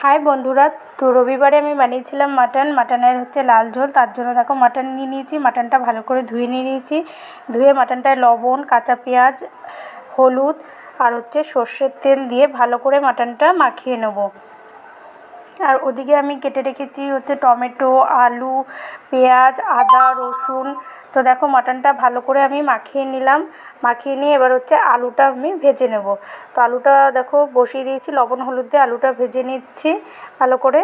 High বন্ধুরা, তো রবিবারে আমি বানিয়েছিলাম মাটনের লাল ঝোল। তার জন্য দেখো মাটন নিয়ে নিয়েছি। মাটনটা ভালো করে ধুয়ে নিয়ে নিয়েছি। ধুয়ে মাটনটায় লবণ, কাঁচা পেঁয়াজ, হলুদ আর সর্ষের তেল দিয়ে ভালো করে মাটনটা মাখিয়ে নেব। আর ওদিকে আমি কেটে রেখেছি টমেটো, আলু, পেঁয়াজ, আদা, রসুন। তো দেখো মাটনটা ভালো করে আমি মাখিয়ে নিলাম। মাখিয়ে নিয়ে এবার আলুটা আমি ভেজে নেব। তো আলুটা দেখো বসিয়ে দিয়েছি, লবণ হলুদ দিয়ে আলুটা ভেজে নিচ্ছি ভালো করে।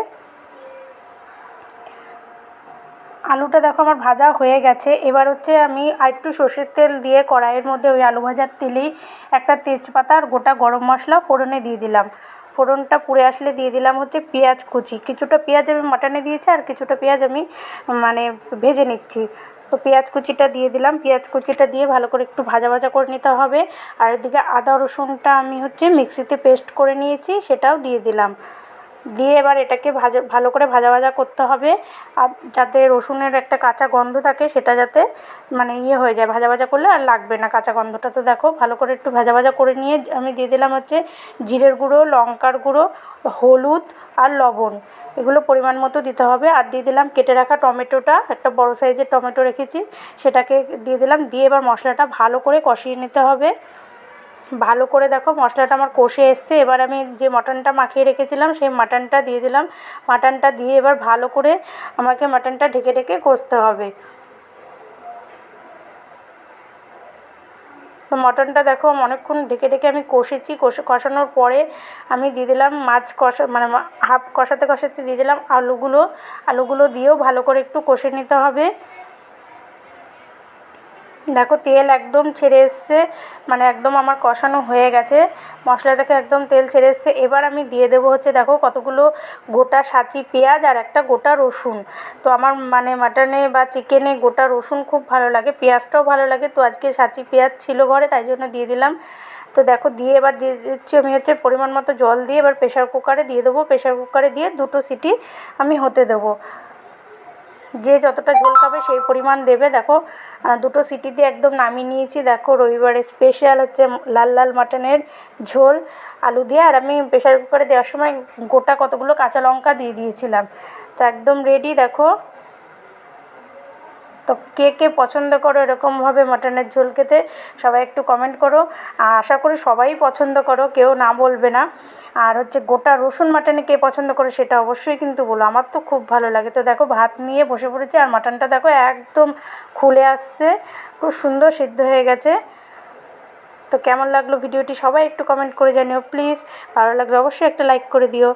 আলুটা দেখো আমার ভাজা হয়ে গেছে। এবার আমি আরেকটু সর্ষের তেল দিয়ে কড়াইয়ের মধ্যে ওই আলু ভাজার তেলেই একটা তেজপাতা আর গোটা গরম মশলা ফোড়নে দিয়ে দিলাম। ফোড়নটা পুড়ে আসলে দিয়ে দিলাম পেঁয়াজ কুচি। কিছুটা পেঁয়াজ আমি মাটনে দিয়েছি আর কিছুটা পেঁয়াজ আমি ভেজে নিচ্ছি। তো পেঁয়াজ কুচিটা দিয়ে দিলাম। পেঁয়াজ কুচিটা দিয়ে ভালো করে একটু ভাজা ভাজা করে নিতে হবে। আর এদিকে আদা রসুনটা আমি মিক্সিতে পেস্ট করে নিয়েছি, সেটাও দিয়ে দিলাম। দিয়ে এবার এটাকে ভালো করে ভাজা ভাজা করতে হবে। আর যাতে রসুনের একটা কাঁচা গন্ধ থাকে সেটা যাতে হয়ে যায়, ভাজা ভাজা করলে আর লাগবে না কাঁচা গন্ধটা। তো দেখো ভালো করে একটু ভাজা ভাজা করে নিয়ে আমি দিয়ে দিলাম জিরের গুঁড়ো, লঙ্কার গুঁড়ো, হলুদ আর লবণ। এগুলো পরিমাণ মতো দিতে হবে। আর দিয়ে দিলাম কেটে রাখা টমেটোটা, একটা বড় সাইজের টমেটো রেখেছি, সেটাকে দিয়ে দিলাম। দিয়ে এবার মশলাটা ভালো করে কষিয়ে নিতে হবে। ভালো করে দেখো মশলাটা আমার কষে এসছে। এবার আমি যে মাটনটা মাখিয়ে রেখেছিলাম সেই মাটনটা দিয়ে দিলাম। মাটনটা দিয়ে এবার ভালো করে আমাকে মাটনটা ঢেকে ঢেকে কষতে হবে। তো মাটনটা দেখো অনেকক্ষণ ঢেকে ঢেকে আমি কষেছি। কষানোর পরে আমি দিয়ে দিলাম মাছ কষা হাফ কষাতে কষাতে দিয়ে দিলাম আলুগুলো দিয়েও ভালো করে একটু কষে নিতে হবে। দেখো তেল একদম ছেড়ে এসছে, একদম আমার কষানো হয়ে গেছে। মশলা থেকে একদম তেল ছেড়ে এসছে। এবার আমি দিয়ে দেবো দেখো কতগুলো গোটা সাঁচি পেঁয়াজ আর একটা গোটা রসুন। তো আমার মাটনে বা চিকেনে গোটা রসুন খুব ভালো লাগে, পেঁয়াজটাও ভালো লাগে। তো আজকে সাঁচি পেঁয়াজ ছিল ঘরে, তাই জন্য দিয়ে দিলাম। তো দেখো দিয়ে এবার দিয়ে দিচ্ছি আমি পরিমাণ মতো জল দিয়ে এবার প্রেশার কুকারে দিয়ে দেবো। প্রেশার কুকারে দিয়ে 2টো সিটি আমি হতে দেবো। যে যতটা ঝোল খাবে সেই পরিমাণ দেবে। দেখো 2টো সিটি দিয়ে একদম নামিয়ে নিয়েছি। দেখো রবিবারে স্পেশাল লাল লাল মাটনের ঝোল আলু দিয়ে। আর আমি প্রেশার কুকারে দেওয়ার সময় গোটা কতগুলো কাঁচা লঙ্কা দিয়ে দিয়েছিলাম। তো একদম রেডি। দেখো তো কে কে পছন্দ করো এরকমভাবে মাটনের ঝোল খেতে, সবাই একটু কমেন্ট করো। আশা করি সবাই পছন্দ করো, কেউ না বলবে না। আর গোটা রসুন মাটনে কে পছন্দ করো সেটা অবশ্যই কিন্তু বলো, আমার তো খুব ভালো লাগে। তো দেখো ভাত নিয়ে বসে পড়েছি আর মাটনটা দেখো একদম খুলে আসছে, খুব সুন্দর সিদ্ধ হয়ে গেছে। তো কেমন লাগলো ভিডিওটি সবাই একটু কমেন্ট করে জানিও প্লিজ। ভালো লাগলে অবশ্যই একটা লাইক করে দিও।